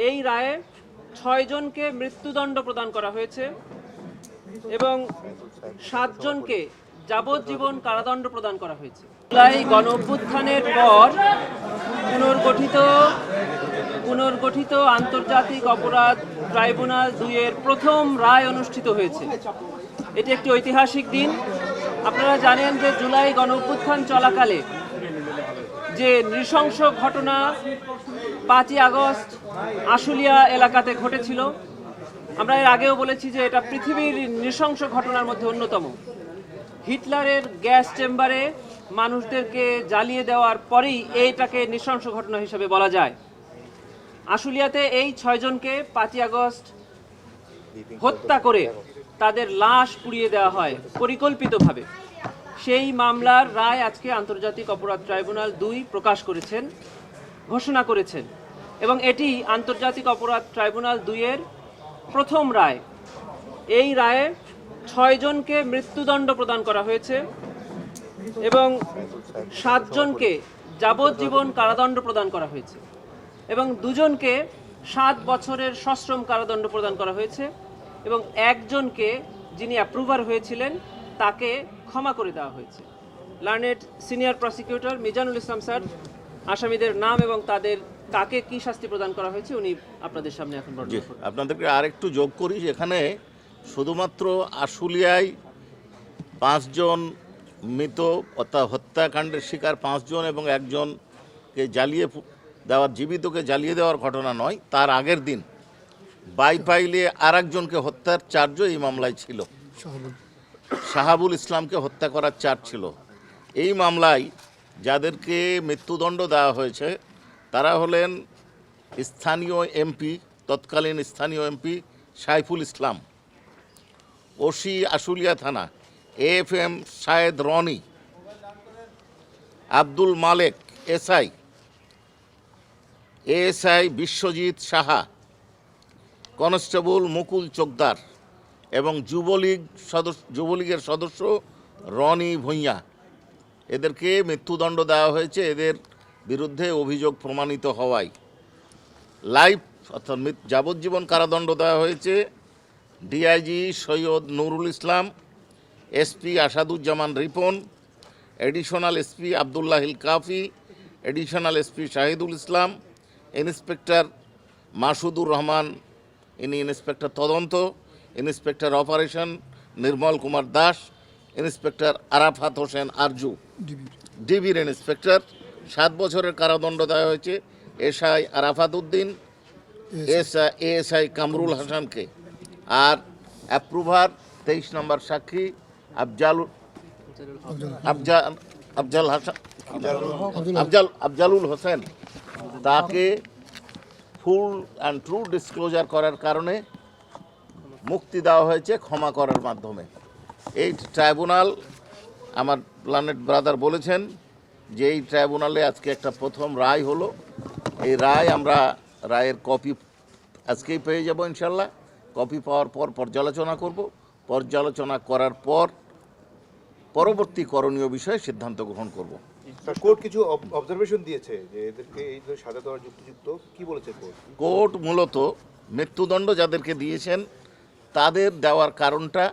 এই রায়ে ৬ জনকে মৃত্যুদণ্ড প্রদান করা হয়েছে এবং ৭ জনকে যাবজ্জীবন কারাদণ্ড প্রদান করা হয়েছে। জুলাই গণ অভ্যুত্থানের পর পুনর্গঠিত আন্তর্জাতিক অপরাধ ট্রাইব্যুনাল ২-এর প্রথম রায় অনুষ্ঠিত হয়েছে। এটি একটি ঐতিহাসিক দিন। আপনারা জানেন যে জুলাই গণ অভ্যুত্থান চলাকালে যে নৃশংস ঘটনা ৫ই আগস্ট আশুলিয়া এলাকাতে ঘটেছিল, আমরা এর আগেও বলেছি যে এটা পৃথিবীর নৃশংস ঘটনার মধ্যে অন্যতম। হিটলারের গ্যাস চেম্বারে মানুষদেরকে জ্বালিয়ে দেওয়ার পরেই এইটাকে নৃশংস ঘটনা হিসেবে বলা যায়। আশুলিয়াতে এই ৬ জনকে ৫ই আগস্ট হত্যা করে তাদের লাশ পুড়িয়ে দেওয়া হয় পরিকল্পিতভাবে। সেই মামলার রায় আজকে আন্তর্জাতিক অপরাধ ট্রাইব্যুনাল ২ প্রকাশ করেছেন, ঘোষণা করেছেন, এবং এটি আন্তর্জাতিক অপরাধ ট্রাইব্যুনাল ২-এর প্রথম রায়। এই রায়ে ৬ জনকে মৃত্যুদণ্ড প্রদান করা হয়েছে এবং ৭ জনকে যাবজ্জীবন কারাদণ্ড প্রদান করা হয়েছে এবং ২ জনকে ৭ বছরের সশ্রম কারাদণ্ড প্রদান করা হয়েছে এবং ১ জনকে, যিনি অ্যাপ্রুভার হয়েছিলেন, তাকে ক্ষমা করে দেওয়া হয়েছে। Learned senior prosecutor Mizanul Islam sir আসামিদের নাম এবং তাদের কাকে কি শাস্তি প্রদান করা হয়েছে উনি আপনাদের সামনে এখন বর্ণনা করবেন। আপনাদেরকে আরেকটু যোগ করি, এখানে শুধুমাত্র আশুলিয়ায় ৫ জন মৃত অর্থাৎ হত্যাকাণ্ডের শিকার ৫ জন এবং ১ জনকে জ্বালিয়ে দেওয়ার, জীবিতকে জ্বালিয়ে দেওয়ার ঘটনা নয়, তার আগের দিন বাইপাইলে আর একজনকে হত্যার চার্জও এই মামলায় ছিল। শাহাবুল ইসলামকে হত্যা করার চার্জ ছিল। এই মামলায় যাদেরকে মৃত্যুদণ্ড দেওয়া হয়েছে তারা হলেন স্থানীয় এমপি, তৎকালীন স্থানীয় এমপি সাইফুল ইসলাম, ওসি আশুলিয়া থানা AFM শাহেদ রনি, আব্দুল মালেক ASI বিশ্বজিৎ সাহা, কনস্টেবল মুকুল চোকদার এবং যুবলীগের সদস্য রনি ভূঁইয়া। এদেরকে মৃত্যুদণ্ড দেওয়া হয়েছে এদের বিরুদ্ধে অভিযোগ প্রমাণিত হওয়ায়। লাইফ অর্থাৎ যাবজ্জীবন কারাদণ্ড দেওয়া হয়েছে DIG Syed Nurul Islam, SP Asaduzzaman Ripon, additional SP Abdullahil Kafi, additional SP Shahidul Islam, inspector Masudur Rahman, ইনি ইন্সপেক্টর তদন্ত, inspector operation Nirmal Kumar Das, inspector Arafat Hossain Arju, ডিবির ইন্সপেক্টর। 7 বছরের কারাদণ্ড দেওয়া হয়েছে SI আরাফাত উদ্দিন, ASI কামরুল হাসানকে। আর অ্যাপ্রুভার 23 নম্বর সাক্ষী আফজালুল হোসেন, তাকে ফুল অ্যান্ড ট্রু ডিসক্লোজার করার কারণে মুক্তি দেওয়া হয়েছে ক্ষমা করার মাধ্যমে। এই ট্রাইব্যুনাল, আমার প্ল্যানেট ব্রাদার বলেছেন যে এই ট্রাইব্যুনালে আজকে একটা প্রথম রায় হলো। এই রায় আমরা রায়ের কপি আজকেই পেয়ে যাব ইনশাল্লাহ। কপি পাওয়ার পর পর্যালোচনা করব, পর্যালোচনা করার পর পরবর্তী করণীয় বিষয়ে সিদ্ধান্ত গ্রহণ করব। কোর্ট কিছু অবজারভেশন দিয়েছে যে এদেরকে এই সাজা দেওয়ার যুক্তিযুক্ত, কি বলেছে কোর্ট? কোর্ট মূলত মৃত্যুদণ্ড যাদেরকে দিয়েছেন তাদের দেওয়ার কারণটা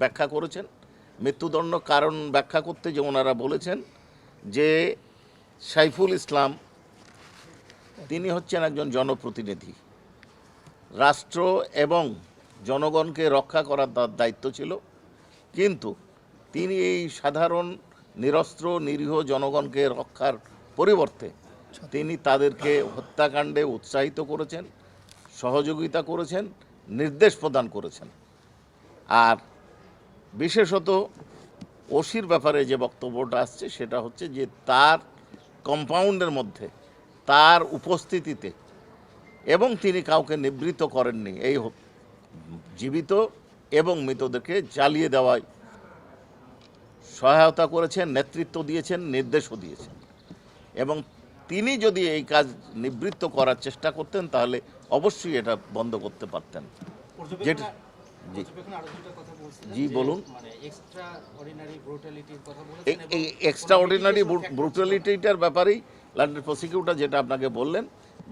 ব্যাখ্যা করেছেন। মৃত্যুদণ্ড কারণ ব্যাখ্যা করতে যে ওনারা বলেছেন যে সাইফুল ইসলাম তিনি হচ্ছেন একজন জনপ্রতিনিধি, রাষ্ট্র এবং জনগণকে রক্ষা করার তার দায়িত্ব ছিল, কিন্তু তিনি এই সাধারণ নিরস্ত্র নিরীহ জনগণকে রক্ষার পরিবর্তে তিনি তাদেরকে হত্যাকাণ্ডে উৎসাহিত করেছেন, সহযোগিতা করেছেন, নির্দেশ প্রদান করেছেন। আর বিশেষত ওসির ব্যাপারে যে বক্তব্যটা আসছে সেটা হচ্ছে যে তার কম্পাউন্ডের মধ্যে তার উপস্থিতিতে এবং তিনি কাউকে নিবৃত্ত করেননি, এই জীবিত এবং মৃতদেরকে জ্বালিয়ে দেওয়ায় সহায়তা করেছেন, নেতৃত্ব দিয়েছেন, নির্দেশও দিয়েছেন। এবং তিনি যদি এই কাজ নিবৃত্ত করার চেষ্টা করতেন তাহলে অবশ্যই এটা বন্ধ করতে পারতেন। যেটা জি বলুন। এই এক্সট্রা অর্ডিনারি ব্রুটালিটিটার ব্যাপারেই লন্ডন প্রসিকিউটর যেটা আপনাকে বললেন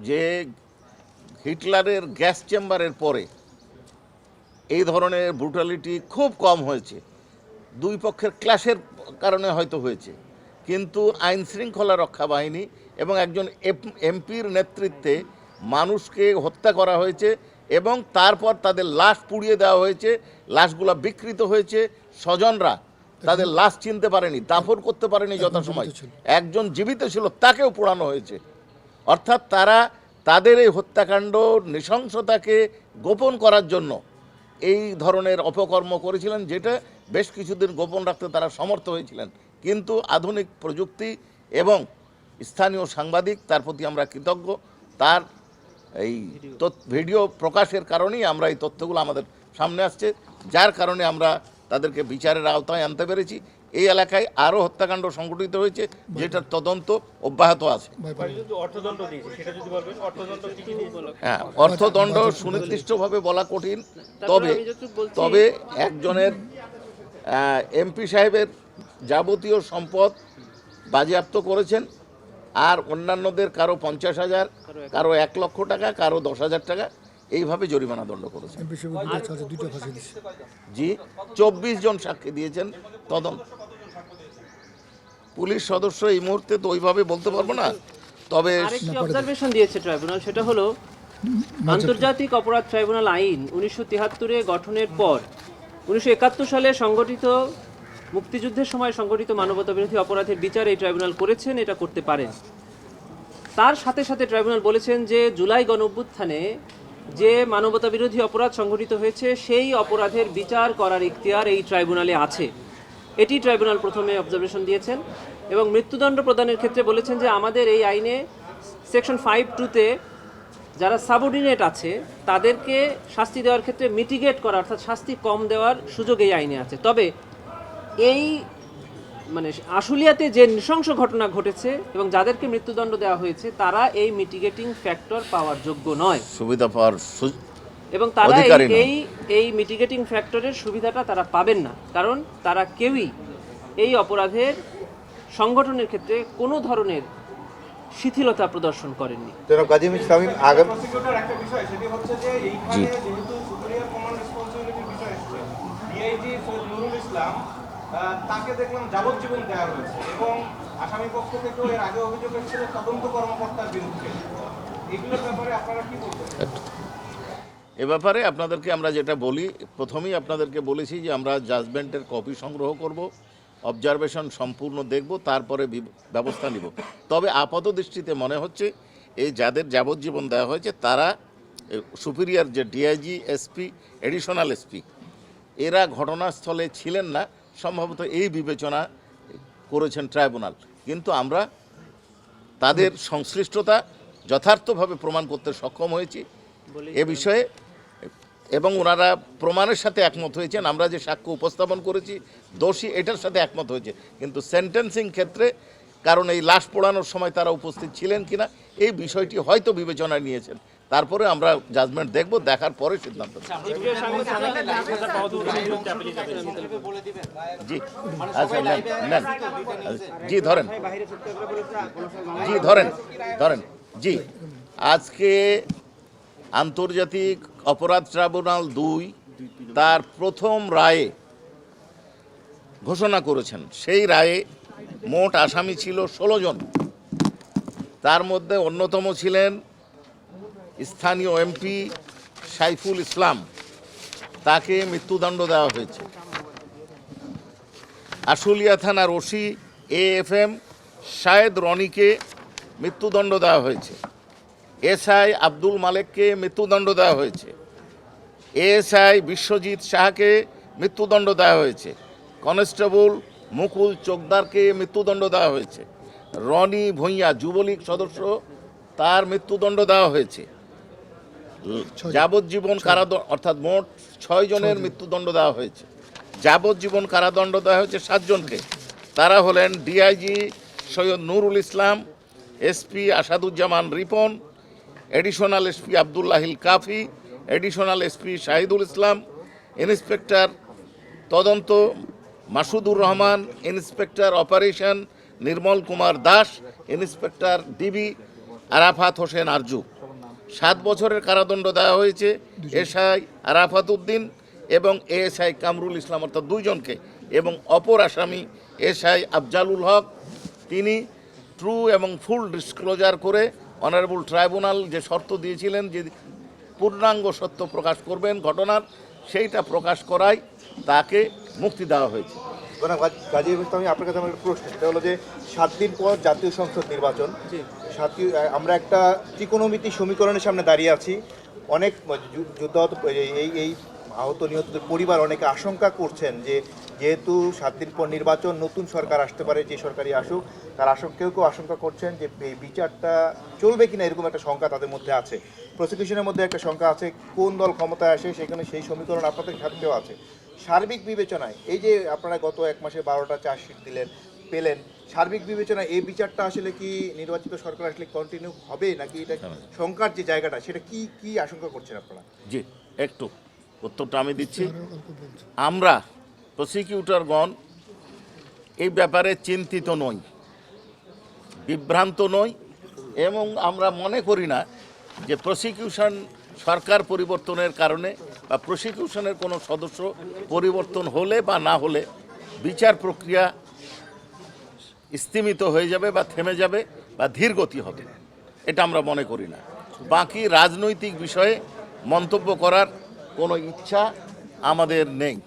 যে হিটলারের গ্যাস চেম্বারের পরে এই ধরনের ব্রুটালিটি খুব কম হয়েছে। দুই পক্ষের ক্লাশের কারণে হয়তো হয়েছে, কিন্তু আইন শৃঙ্খলা রক্ষা বাহিনী এবং একজন এমপির নেতৃত্বে মানুষকে হত্যা করা হয়েছে এবং তারপর তাদের লাশ পুড়িয়ে দেওয়া হয়েছে, লাশগুলো বিকৃত হয়েছে, স্বজনরা তাদের লাশ চিনতে পারেনি, দাফন করতে পারেনি যথাসময়। একজন জীবিত ছিল, তাকেও পোড়ানো হয়েছে। অর্থাৎ তারা তাদের এই হত্যাকাণ্ড নৃশংসতাকে গোপন করার জন্য এই ধরনের অপকর্ম করেছিলেন, যেটা বেশ কিছুদিন গোপন রাখতে তারা সমর্থ হয়েছিলেন। কিন্তু আধুনিক প্রযুক্তি এবং স্থানীয় সাংবাদিক, তার প্রতি আমরা কৃতজ্ঞ। তার এই ভিডিও প্রকাশের কারণেই আমরা এই তথ্যগুলো আমাদের সামনে আসছে, যার কারণে আমরা তাদেরকে বিচারের আওতায় আনতে পেরেছি। এই এলাকায় আরও হত্যাকাণ্ড সংঘটিত হয়েছে, যেটার তদন্ত অব্যাহত আছে। হ্যাঁ, অর্থদণ্ড সুনির্দিষ্টভাবে বলা কঠিন, তবে একজনের এমপি সাহেবের যাবতীয় সম্পদ বাজেয়াপ্ত করেছেন, আর অন্যান্যদের কারো 50,000, কারো 1 লক্ষ টাকা, কারো 10,000 টাকা, এইভাবে জরিমানা দণ্ড করেছেন। জি, 24 জন সাক্ষী দিয়েছেন তদন্ত। পুলিশ সদস্য এই মুহূর্তে তো ওইভাবে বলতে পারবো না, তবে আরেকটি অবজারভেশন দিয়েছে ট্রাইব্যুনাল, সেটা হলো আন্তর্জাতিক অপরাধ ট্রাইব্যুনাল আইন 1973-এ গঠনের পর 1971 সালে সংগঠিত মুক্তিযুদ্ধের সময় সংগঠিত মানবতাবিরোধী অপরাধের বিচার এই ট্রাইব্যুনাল করেছেন, এটা করতে পারেন। তার সাথে সাথে ট্রাইব্যুনাল বলেছেন যে জুলাই গণঅভ্যুত্থানে যে মানবতাবিরোধী অপরাধ সংঘটিত হয়েছে সেই অপরাধের বিচার করার ইখতিয়ার এই ট্রাইব্যুনালে আছে। এটি ট্রাইব্যুনাল প্রথমে অবজারভেশন দিয়েছেন এবং মৃত্যুদণ্ড প্রদানের ক্ষেত্রে বলেছেন যে আমাদের এই আইনে সেকশন 5(2)তে যারা সাবঅর্ডিনেট আছে তাদেরকে শাস্তি দেওয়ার ক্ষেত্রে মিটিগেট করা, অর্থাৎ শাস্তি কম দেওয়ার সুযোগ এই আইনে আছে। তবে এই আশুলিয়াতে যে নৃশংস ঘটনা ঘটেছে এবং যাদেরকে মৃত্যুদণ্ড দেওয়া হয়েছে তারা এই মিটিগেটিং ফ্যাক্টর পাওয়ার যোগ্য নয়, সুবিধা পাওয়ার এবং তারা এই মিটিগেটিং ফ্যাক্টরের সুবিধাটা তারা পাবেন না, কারণ তারা কেউই এই অপরাধের সংগঠনের ক্ষেত্রে কোনো ধরনের শিথিলতা প্রদর্শন করেননি। তাকে দেখলাম যাবজ্জীবন দেওয়া হয়েছে এবং আসামি পক্ষ থেকে এর আগে অভিযোগ এসেছিল তদন্ত কর্মকর্তার বিরুদ্ধে। এগুলোর ব্যাপারে আপনারা কি বলবেন? এ ব্যাপারে আপনাদেরকে আমরা যেটা বলি, প্রথমেই আপনাদেরকে বলেছি যে আমরা জাজমেন্টের কপি সংগ্রহ করব, অবজারভেশন সম্পূর্ণ দেখব, তারপরে ব্যবস্থা নিব। তবে আপাত দৃষ্টিতে মনে হচ্ছে এই যাদের যাবজ্জীবন দেওয়া হয়েছে তারা সুপিরিয়র যে ডিআইজি, এসপি, এডিশনাল এসপি, এরা ঘটনাস্থলে ছিলেন না, সম্ভবত এই বিবেচনা করেছেন ট্রাইব্যুনাল। কিন্তু আমরা তাদের সংশ্লিষ্টতা যথার্থভাবে প্রমাণ করতে সক্ষম হয়েছি এ বিষয়ে, এবং ওনারা প্রমাণের সাথে একমত হয়েছেন। আমরা যে সাক্ষ্য উপস্থাপন করেছি দোষী এটার সাথে একমত হয়েছে, কিন্তু সেন্টেন্সিং ক্ষেত্রে কারণ এই লাশ পোড়ানোর সময় তারা উপস্থিত ছিলেন কিনা এই বিষয়টি হয়তো বিবেচনায় নিয়েছেন। তারপরে আমরা জাজমেন্ট দেখব, দেখার পরে সিদ্ধান্ত নেব। জি, আচ্ছা, নেন জি, ধরেন জি। আজকে আন্তর্জাতিক অপরাধ ট্রাইব্যুনাল 2 তার প্রথম রায়ে ঘোষণা করেছেন। সেই রায়ে মোট আসামি ছিল 16 জন। তার মধ্যে অন্যতম ছিলেন স্থানীয় এমপি সাইফুল ইসলাম, তাকে মৃত্যুদণ্ড দেওয়া হয়েছে। আশুলিয়া থানার ওসি AFM শাহেদ রনিকে মৃত্যুদণ্ড দেওয়া হয়েছে। SI আব্দুল মালেককে মৃত্যুদণ্ড দেওয়া হয়েছে। ASI বিশ্বজিৎ শাহকে মৃত্যুদণ্ড দেওয়া হয়েছে। কনস্টেবল মুকুল চোকদারকে মৃত্যুদণ্ড দেওয়া হয়েছে। রনি ভূঁইয়া যুবলীগ সদস্য, তার মৃত্যুদণ্ড দেওয়া হয়েছে। যাবজ্জীবন কারাদণ্ড, অর্থাৎ মোট 6 জনের মৃত্যুদণ্ড দেওয়া হয়েছে। যাবজ্জীবন কারাদণ্ড দেওয়া হয়েছে 7 জনকে। তারা হলেন DIG Syed Nurul Islam, SP Asaduzzaman Ripon, additional SP Abdullahil Kafi, additional SP Shahidul Islam, inspector তদন্ত Masudur Rahman, inspector operation Nirmal Kumar Das, inspector DB Arafat Hossain Arju. 7 বছরের কারাদণ্ড দেওয়া হয়েছে এসআই আরাফাত উদ্দিন এবং এএসআই কামরুল ইসলাম, অর্থাৎ দুইজনকে, এবং অপর আসামি এসআই আফজালুল হক, তিনি ট্রু এবং ফুল ডিসক্লোজার করে অনারেবল ট্রাইব্যুনাল যে শর্ত দিয়েছিলেন যে পূর্ণাঙ্গ সত্য প্রকাশ করবেন ঘটনার, সেইটা প্রকাশ করায় তাকে মুক্তি দেওয়া হয়েছে। গাজী ইসলাম, আপনার কাছে আমার একটা প্রশ্ন, সেটা হলো যে 7 দিন পর জাতীয় সংসদ নির্বাচন, আমরা একটা ত্রিকোণমিতি সমীকরণের সামনে দাঁড়িয়ে আছি। অনেক যুদ্ধাহত এই আহত নিহতদের পরিবার অনেকে আশঙ্কা করছেন যে যেহেতু 7 দিন পর নির্বাচন, নতুন সরকার আসতে পারে, যে সরকারই আসুক, তার কেউ আশঙ্কা করছেন যে এই বিচারটা চলবে কিনা, এরকম একটা শঙ্কা তাদের মধ্যে আছে। প্রসিকিউশনের মধ্যে একটা শঙ্কা আছে, কোন দল ক্ষমতায় আসে সেখানে সেই সমীকরণ আপনাদের সাথেও আছে। সার্বিক বিবেচনায় এই যে আপনারা গত 1 মাসে 12টা চার্জশিট পেলেন, সার্বিক বিবেচনায় এই বিচারটা আসলে কি নির্বাচিত সরকার আসলে কন্টিনিউ হবে, নাকি এটা শঙ্কার যে জায়গাটা সেটা কি আশঙ্কা করছেন আপনারা? জি, একটু উত্তরটা আমি দিচ্ছি। আমরা প্রসিকিউটরগণ এই ব্যাপারে চিন্তিত নই, বিভ্রান্ত নই, এবং আমরা মনে করি না যে প্রসিকিউশন সরকার পরিবর্তনের কারণে বা প্রসিকিউশনের কোনো সদস্য পরিবর্তন হলে বা না হলে বিচার প্রক্রিয়া স্থিমিত হয়ে যাবে বা থেমে যাবে বা ধীরগতি হবে, এটা আমরা মনে করি না। বাকি রাজনৈতিক বিষয়ে মন্তব্য করার কোনো ইচ্ছা আমাদের নেই।